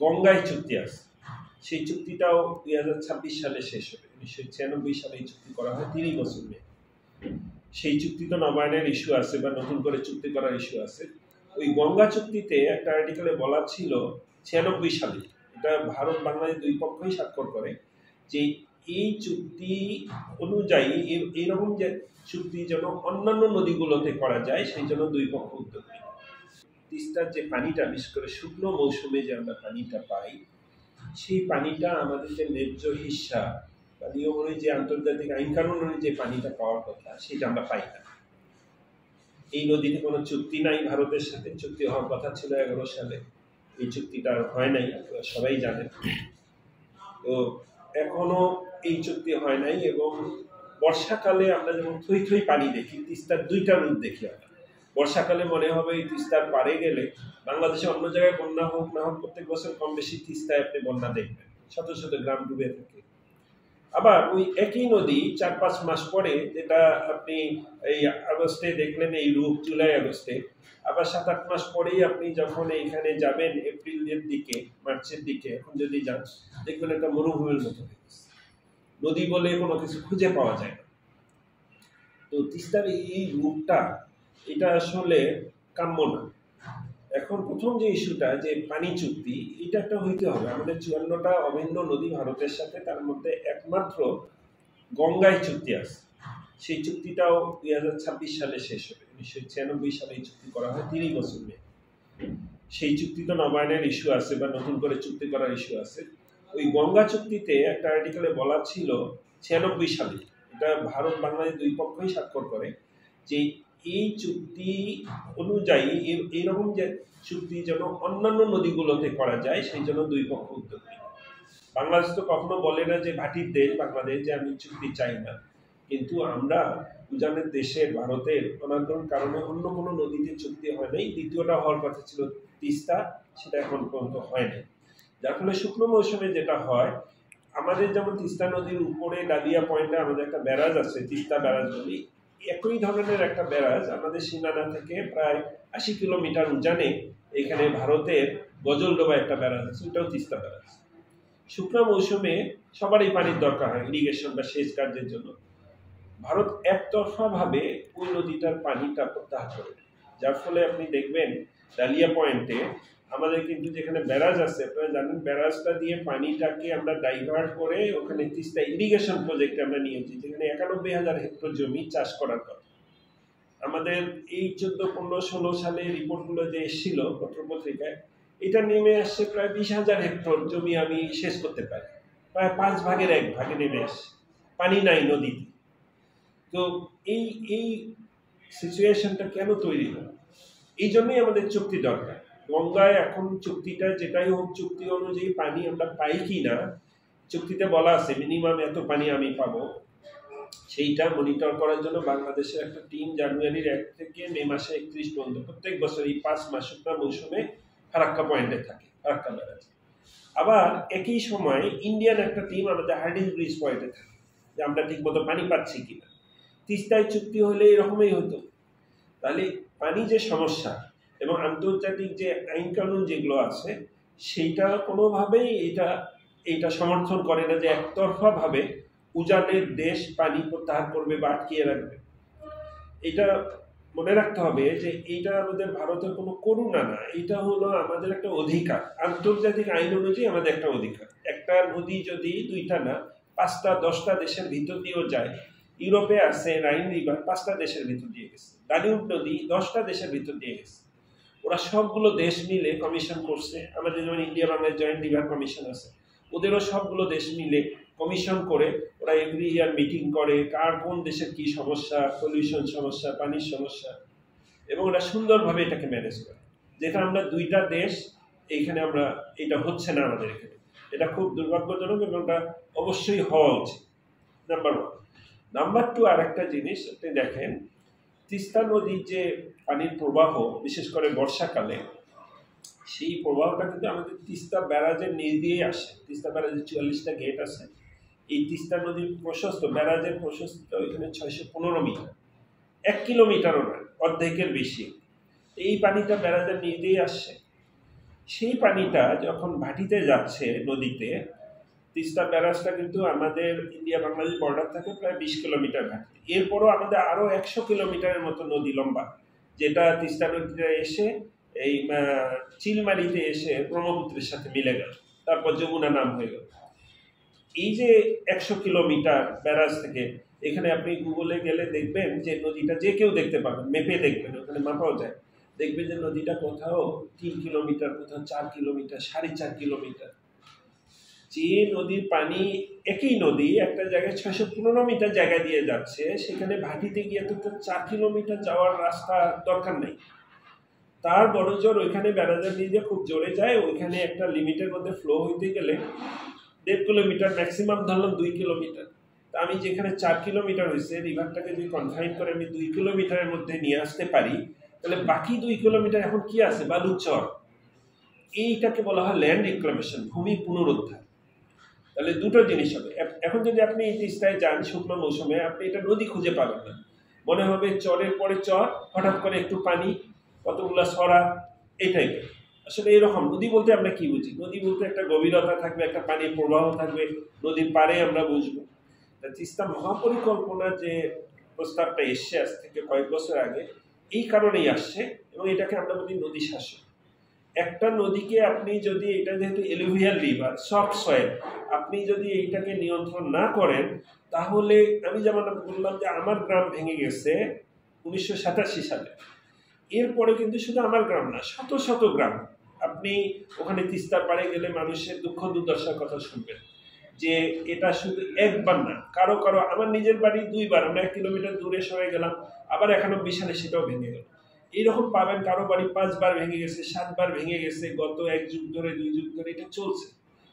গঙ্গায় চুক্তি আছে, সেই চুক্তিটাও 2026 সালে শেষ হবে। 1996 সালে এই চুক্তি করা হয়, 30 বছর নিয়ে। সেই চুক্তি তো নবায়নের ইস্যু আছে বা নতুন করে চুক্তি করার ইস্যু আছে। ওই গঙ্গা চুক্তিতে একটা আর্টিকেলে বলা ছিল 96 সালে, এটা ভারত বাংলাদেশ দুই পক্ষই স্বাক্ষর করে, যে এই চুক্তি অনুযায়ী এইরকম যে চুক্তি যেন অন্যান্য নদীগুলোতে করা যায়, সেই জন্য দুই পক্ষ উদ্যোগ নেয়। তিস্তার যে পানিটা, বিশেষ করে শুকনো মৌসুমে যে আমরা পানিটা পাই, সেই পানিটা আমাদের যে ন্যায্য হিস্সা বা নিয়ম অনুযায়ী যে আন্তর্জাতিক আইন কানুন অনুযায়ী যে পানিটা পাওয়ার কথা, সেটা আমরা পাই না। এই নদীতে কোনো চুক্তি নাই ভারতের সাথে, চুক্তি হওয়ার কথা ছিল 11 সালে, এই চুক্তিটা হয় নাই, সবাই জানেন। তো এখনো এই চুক্তি হয় নাই, এবং বর্ষাকালে আমরা যেমন থই থই পানি দেখি, তিস্তার দুইটা রূপ দেখি আমরা। বর্ষাকালে মনে হবে এই তিস্তার পাড়ে গেলে, বাংলাদেশে অন্য জায়গায় বন্যা হোক না হোক, প্রত্যেক বছর কম বেশি তিস্তায় আপনি বন্যা দেখবেন, শত শত গ্রাম ডুবে থাকে। আবার ওই একই নদী 4-5 মাস পরে, যেটা আপনি এই আগস্টে দেখলেন এই রূপ, জুলাই আগস্টে, আবার 7-8 মাস পরেই আপনি যখন এইখানে যাবেন এপ্রিলের দিকে, মার্চের দিকে, এখন যদি যান দেখবেন একটা মরুভূমির মতো হয়ে গেছে, নদী বলে কোনো কিছু খুঁজে পাওয়া যায় না। তো তিস্তার এই রূপটা, এটা আসলে কাম্য না। এখন প্রথম যে ইস্যুটা, যে পানি চুক্তি, এটা একটা হইতে হবে। আমাদের 54টা অভিন্ন নদী ভারতের সাথে, তার মধ্যে একমাত্র গঙ্গায় চুক্তি আছে, সেই চুক্তিটাও 2026 সালে শেষ হবে। 1996 সালে এই চুক্তি করা হয়, 30 বছর নিয়ে। সেই চুক্তি তো নবায়নের ইস্যু আছে বা নতুন করে চুক্তি করার ইস্যু আছে। ওই গঙ্গা চুক্তিতে একটা আর্টিকেলে বলা ছিল 96 সালে, এটা ভারত বাংলাদেশ দুই পক্ষই স্বাক্ষর করে, যে এই চুক্তি অনুযায়ী এইরকম যে চুক্তি যেন অন্যান্য নদীগুলোতে করা যায়, সেই জন্য দুই পক্ষ উদ্যোগ নেয়। বাংলাদেশ তো কখনো বলে না যে ভাটির দেশ বাংলাদেশ, যে আমি চুক্তি চাই না, কিন্তু আমরা উজানের দেশের ভারতের অনাগ্রহণ কারণে অন্য কোনো নদীতে চুক্তি হয় নাই। দ্বিতীয়টা হওয়ার কথা ছিল তিস্তা, সেটা এখন পর্যন্ত হয় নাই। যার ফলে শুকনো মৌসুমে যেটা হয়, আমাদের যেমন তিস্তা নদীর উপরে ডালিয়া পয়েন্টে আমাদের একটা ব্যারাজ আছে, তিস্তা ব্যারাজ বলি, একই ধরনের একটা ব্যারাজ আমাদের সীমানা থেকে প্রায় 80 কিলোমিটার উজানে এখানে ভারতের গজলডোবা একটা ব্যারাজ আছে, ওটাও তিস্তা ব্যারাজ। শুকনো মৌসুমে সবারই পানির দরকার হয় ইরিগেশন বা সেচ কার্যের জন্য। ভারত একতরফা ভাবে ওই নদীটার পানিটা প্রত্যাহার করে, যার ফলে আপনি দেখবেন ডালিয়া পয়েন্টে আমাদের কিন্তু যেখানে ব্যারাজ আছে, আপনারা জানেন ব্যারাজটা দিয়ে পানিটাকে আমরা ডাইভার্ট করে ওখানে তিস্তা ইরিগেশন প্রজেক্টে আমরা নিয়েছি, যেখানে 91,000 হেক্টর জমি চাষ করার কথা। আমাদের এই 14, 15, 16 সালে রিপোর্টগুলো যে এসেছিল পত্রপত্রিকায়, এটা নেমে আসছে প্রায় 20,000 হেক্টর জমি আমি শেষ করতে পারি, প্রায় 5 ভাগের 1 ভাগে নেমে আসছে, পানি নাই নদীতে। তো এই এই সিচুয়েশনটা কেন তৈরি হয়? এই জন্যই আমাদের চুক্তি দরকার। গঙ্গায় এখন চুক্তিটা যেটাই হোক, চুক্তি অনুযায়ী পানি আমরা পাই কি না, চুক্তিতে বলা আছে মিনিমাম এত পানি আমি পাবো, সেইটা মনিটর করার জন্য বাংলাদেশের একটা টিম জানুয়ারির 1 থেকে মে মাসে 31 পর্যন্ত প্রত্যেক বছর এই 5 মাস শুকনো মৌসুমে ফারাক্কা পয়েন্টে থাকে, ফারাক্কা ব্যারাজে। আবার একই সময় ইন্ডিয়ান একটা টিম আমাদের হার্ডিঞ্জ ব্রিজ পয়েন্টে থাকে, যে আমরা ঠিক মতো পানি পাচ্ছি কিনা। তিস্তায় চুক্তি হলে এরকমই হতো। তাহলে পানি যে সমস্যা এবং আন্তর্জাতিক যে আইন কানুন যেগুলো আছে, সেইটা কোনোভাবেই এটা সমর্থন করে না যে একতরফা ভাবে উজানের দেশ পানি প্রত্যাহার করবে বা আটকিয়ে রাখবে। এটা মনে রাখতে হবে যে এইটা আমাদের ভারতের কোনো করুণা না, এটা হলো আমাদের একটা অধিকার, আন্তর্জাতিক আইন অনুযায়ী আমাদের একটা অধিকার। একটা নদী যদি 2টা না 5টা 10টা দেশের ভিতর দিয়েও যায়, ইউরোপে আছে রাইন রিভার 5টা দেশের ভিতর দিয়ে গেছে, দানিউব নদী 10টা দেশের ভিতর দিয়ে গেছে। ওরা সবগুলো দেশ মিলে কমিশন করছে, আমাদের যেমন India Bangladesh joint river commission আছে, ওদেরও সবগুলো দেশ মিলে কমিশন করে ওরা এভরি ইয়ার মিটিং করে, কার কোন দেশের কি সমস্যা, পলিউশন সমস্যা, পানির সমস্যা, এবং ওরা সুন্দরভাবে এটাকে ম্যানেজ করে। যেটা আমরা 2টা দেশ এইখানে আমরা, এটা হচ্ছে না আমাদের এখানে, এটা খুব দুর্ভাগ্যজনক এবং এটা অবশ্যই হওয়া উচিত। নাম্বার 1। নাম্বার 2, আর একটা জিনিস আপনি দেখেন, তিস্তা নদীর যে পানির প্রবাহ, বিশেষ করে বর্ষাকালে, সেই প্রবাহটা কিন্তু আমাদের তিস্তা ব্যারাজের নিচ দিয়েই আসে। তিস্তা ব্যারাজের 44টা গেট আছে। এই তিস্তা নদীর প্রশস্ত, ব্যারাজের প্রশস্ত এখানে 615 মিটার, 1 কিলোমিটারও নয়, অর্ধেকের বেশি। এই পানিটা ব্যারাজের নিচ দিয়েই আসছে। সেই পানিটা যখন ভাটিতে যাচ্ছে নদীতে, তিস্তা ব্যারাজটা কিন্তু আমাদের ইন্ডিয়া বাংলাদেশ বর্ডার থেকে প্রায় 20 কিলোমিটার ভাটি। এরপরও আমাদের আরো 100 কিলোমিটারের মতো নদী লম্বা, যেটা তিস্তা নদীতে এসে এই চিলমারিতে এসে ব্রহ্মপুত্রের সাথে মিলে গেল, তারপর যমুনা নাম হয়ে গেল। এই যে 100 কিলোমিটার ব্যারাজ থেকে, এখানে আপনি গুগলে গেলে দেখবেন যে নদীটা যে কেউ দেখতে পাবেন, মেপে দেখবেন, ওখানে মাপাও যায়, দেখবেন যে নদীটা কোথাও 3 কিলোমিটার, কোথাও 4 কিলোমিটার, 4.5 কিলোমিটার। যে নদীর পানি, একই নদী একটা জায়গায় 615 মিটার জায়গা দিয়ে যাচ্ছে, সেখানে ভাটিতে গিয়ে তো 4 কিলোমিটার যাওয়ার রাস্তা দরকার নেই। তার বড় জোর ওইখানে ব্যারাজের নিয়ে খুব জোরে যায়, ওইখানে একটা লিমিটের মধ্যে ফ্লো হইতে গেলে 1.5 কিলোমিটার, ম্যাক্সিমাম ধরলাম 2 কিলোমিটার। তা আমি যেখানে 4 কিলোমিটার হয়েছে, রিভারটাকে যদি কনফাইন করে আমি 2 কিলোমিটারের মধ্যে নিয়ে আসতে পারি, তাহলে বাকি 2 কিলোমিটার এখন কি আছে? বালুচর। এইটাকে বলা হয় ল্যান্ড রিক্লামেশন, ভূমি পুনরুদ্ধার। তাহলে দুটো জিনিস হবে। এখন যদি আপনি তিস্তায় যান শুকনো মৌসুমে, আপনি এটা নদী খুঁজে পাবেন না, মনে হবে চরের পরে চর, হঠাৎ করে একটু পানি, কতগুলা সরা, এই টাইপের। আসলে এরকম নদী বলতে আমরা কি বুঝি? নদী বলতে একটা গভীরতা থাকবে, একটা পানির প্রবাহ থাকবে, নদীর পাড়ে আমরা বুঝবো। তিস্তা মহাপরিকল্পনা যে প্রস্তাবটা এসছে আজ থেকে কয়েক বছর আগে, এই কারণেই আসছে, এবং এটাকে আমরা বলি নদী শাসন। একটা নদীকে আপনি যদি, এটা যেহেতু এলুভিয়াল রিভার, সফট সয়েল, আপনি যদি এইটাকে নিয়ন্ত্রণ না করেন, তাহলে আমি যেমন বললাম যে আমার গ্রাম ভেঙে গেছে 1987 সালে, এরপরে কিন্তু শুধু আমার গ্রাম না, শত শত গ্রাম, আপনি ওখানে তিস্তার পাড়ে গেলে মানুষের দুঃখ দুর্দশার কথা শুনবেন, যে এটা শুধু একবার না, কারো কারো, আমার নিজের বাড়ি 2 বার, আমরা 1 কিলোমিটার দূরে সরে গেলাম, আবার 91 সালে সেটাও ভেঙে গেল। এইরকম পাবেন কারো বাড়ি 5 বার ভেঙে গেছে, 7 বার ভেঙে গেছে, গত 1 যুগ ধরে, 2 যুগ ধরে এটা চলছে।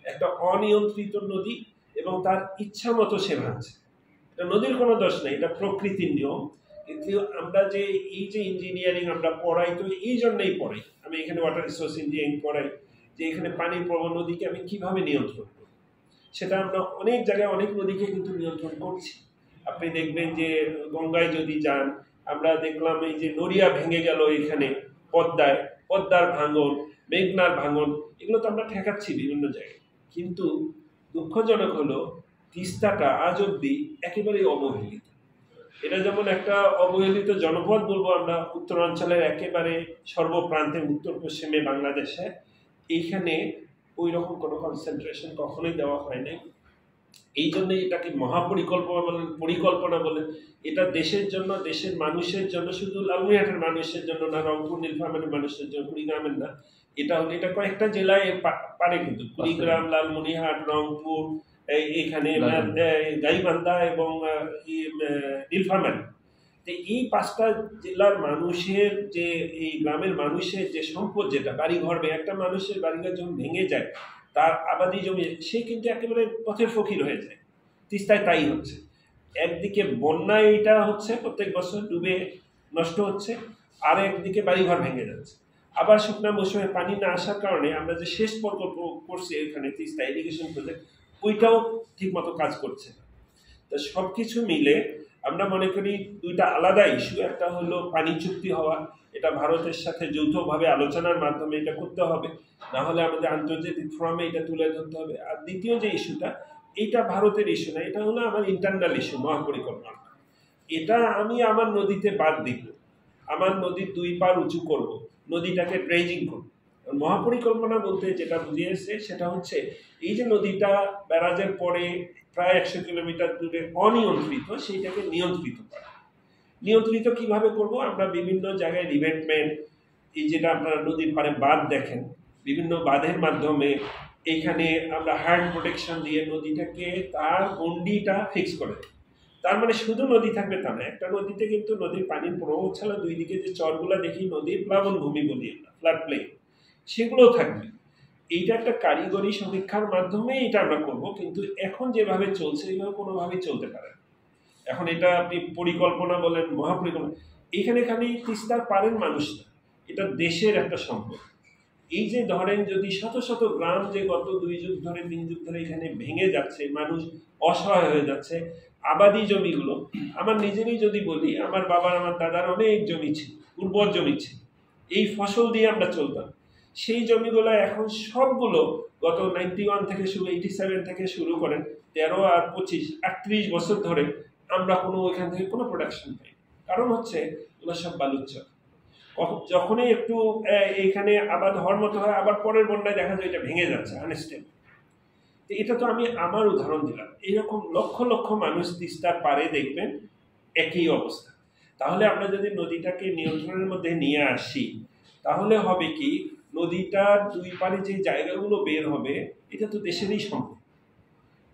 একটা অনিয়ন্ত্রিত নদী, এবং তার ইচ্ছা মতো সে ভাঙছে। এটা নদীর কোনো দোষ নেই, এটা প্রকৃতির নিয়ম। কিন্তু আমরা যে এই যে ইঞ্জিনিয়ারিং আমরা পড়াই, তো এই জন্যই পড়াই, আমি এখানে ওয়াটার রিসোর্স ইঞ্জিনিয়ারিং পড়াই, যে এখানে পানির প্রবাহ নদীকে আমি কিভাবে নিয়ন্ত্রণ করব। সেটা আমরা অনেক জায়গায় অনেক নদীকে কিন্তু নিয়ন্ত্রণ করছি। আপনি দেখবেন যে গঙ্গায় যদি যান, আমরা দেখলাম এই যে নড়িয়া ভেঙে গেল এখানে, পদ্মায়, পদ্মার ভাঙন, মেঘনার ভাঙন, এগুলো তো আমরা ঠেকাচ্ছি বিভিন্ন জায়গায়। কিন্তু দুঃখজনক হলো তিস্তাটা আজ অব্দি একেবারেই অবহেলিত। এটা যেমন একটা অবহেলিত জনপদ বলবো আমরা, উত্তরাঞ্চলের একেবারে সর্বপ্রান্তে, উত্তর পশ্চিমে বাংলাদেশে, এইখানে ওই রকম কোনো কনসেন্ট্রেশন কখনোই দেওয়া হয় নাই। এই জন্যই এটাকে পরিকল্পনা বলে। এটা দেশের জন্য, দেশের মানুষের জন্য, শুধু লালমনিরহাটের মানুষের জন্য না, রংপুর নীলফামারীর মানুষের জন্য, কুড়িগ্রামের না, এটা হলো, এটা কয়েকটা জেলায় পারে, কিন্তু কুড়িগ্রাম, লালমনিরহাট, রংপুর, এখানে গাইবান্ধা এবং নীলফামারী, এই 5টা জেলার মানুষের যে, এই গ্রামের মানুষের যে সম্পদ, যেটা বাড়িঘর, একটা মানুষের বাড়িঘর যখন ভেঙে যায়, তার আবাদি জমি, সে কিন্তু একেবারে পথের ফকির হয়ে যায়। তিস্তায় তাই হচ্ছে। একদিকে বন্যায় এটা হচ্ছে, প্রত্যেক বছর ডুবে নষ্ট হচ্ছে, আর একদিকে বাড়িঘর ভেঙে যাচ্ছে। আবার শুকনা মৌসুমে পানি না আসার কারণে আমরা যে সেচ প্রকল্প করছি এখানে, তিস্তা ইরিগেশন প্রজেক্ট, ওইটাও ঠিক মতো কাজ করছে না। তো সব কিছু মিলে আমরা মনে করি 2টা আলাদা ইস্যু। একটা হলো পানি চুক্তি হওয়া, এটা ভারতের সাথে যৌথভাবে আলোচনার মাধ্যমে এটা করতে হবে, না হলে আমাদের আন্তর্জাতিক ফোরামে এটা তুলে ধরতে হবে। আর দ্বিতীয় যে ইস্যুটা, এটা ভারতের ইস্যু না, এটা হলো আমার ইন্টারনাল ইস্যু, মহাপরিকল্পনা। এটা আমি আমার নদীতে বাদ দিব, আমার নদীর 2 পার উঁচু করব, নদীটাকে ড্রেজিং করব। মহাপরিকল্পনা বলতে যেটা বুঝিয়েছে সেটা হচ্ছে, এই যে নদীটা ব্যারাজের পরে প্রায় 100 কিলোমিটার দূরে অনিয়ন্ত্রিত, সেইটাকে নিয়ন্ত্রিত করা। নিয়ন্ত্রিত কিভাবে করব? আমরা বিভিন্ন জায়গায় রিভেটমেন্ট, এই যেটা আপনারা নদীর পাড়ে বাঁধ দেখেন, বিভিন্ন বাঁধের মাধ্যমে এইখানে আমরা হার্ড প্রোটেকশন দিয়ে নদীটাকে, তার গন্ডিটা ফিক্স করে দিই। তার মানে শুধু নদী থাকবে তা না, একটা নদীতে কিন্তু নদীর পানির প্রবাহ ছাড়া 2 দিকে যে চরগুলো দেখি, নদীর প্লাবন ভূমি বলি আমরা, ফ্লাড প্লেন, সেগুলোও থাকবে। এইটা একটা কারিগরি সমীক্ষার মাধ্যমে এটা আমরা করব, কিন্তু এখন যেভাবে চলছে এইভাবে কোনোভাবেই চলতে পারে না। এখন এটা আপনি পরিকল্পনা বলেন, মহাপরিকল্পনা, এখানে খালি তিস্তার পারেন মানুষ না, এটা দেশের একটা সম্পদ। এই যে ধরেন যদি শত শত গ্রাম যে গত 2 যুগ ধরে, 3 যুগ ধরে এখানে ভেঙে যাচ্ছে, মানুষ অসহায় হয়ে যাচ্ছে, আবাদি জমিগুলো, আমার নিজেরই যদি বলি, আমার বাবার, আমার দাদার অনেক জমি ছিল, উর্বর জমি ছিল, এই ফসল দিয়ে আমরা চলতাম। সেই জমিগুলো এখন সবগুলো গত 91 থেকে শুরু 87 থেকে শুরু করেন 13 আর 25 38 বছর ধরে আমরা কোনো ওইখান থেকে কোনো প্রোডাকশন পাই। কারণ হচ্ছে ওগুলো সব বালুচর। যখনই একটু এইখানে আবাদ হওয়ার মতো হয়, আবার পরের বন্যায় দেখা যায় এটা ভেঙে যাচ্ছে, আনস্টেবল। এটা তো আমি আমার উদাহরণ দিলাম, এইরকম লক্ষ লক্ষ মানুষ তিস্তার পারে দেখবেন একই অবস্থা। তাহলে আমরা যদি নদীটাকে নিয়ন্ত্রণের মধ্যে নিয়ে আসি, তাহলে হবে কি, নদীটার দুই পারে যে জায়গাগুলো বের হবে এটা তো দেশেরই সম্পদ।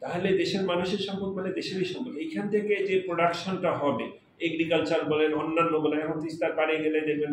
তাহলে দেশের মানুষের সম্পদ মানে দেশেরই সম্পদ। এইখান থেকে যে প্রোডাকশনটা হবে, এগ্রিকালচার বলেন, অন্যান্য বলেন, এখন তিস্তার পারে গেলে দেখবেন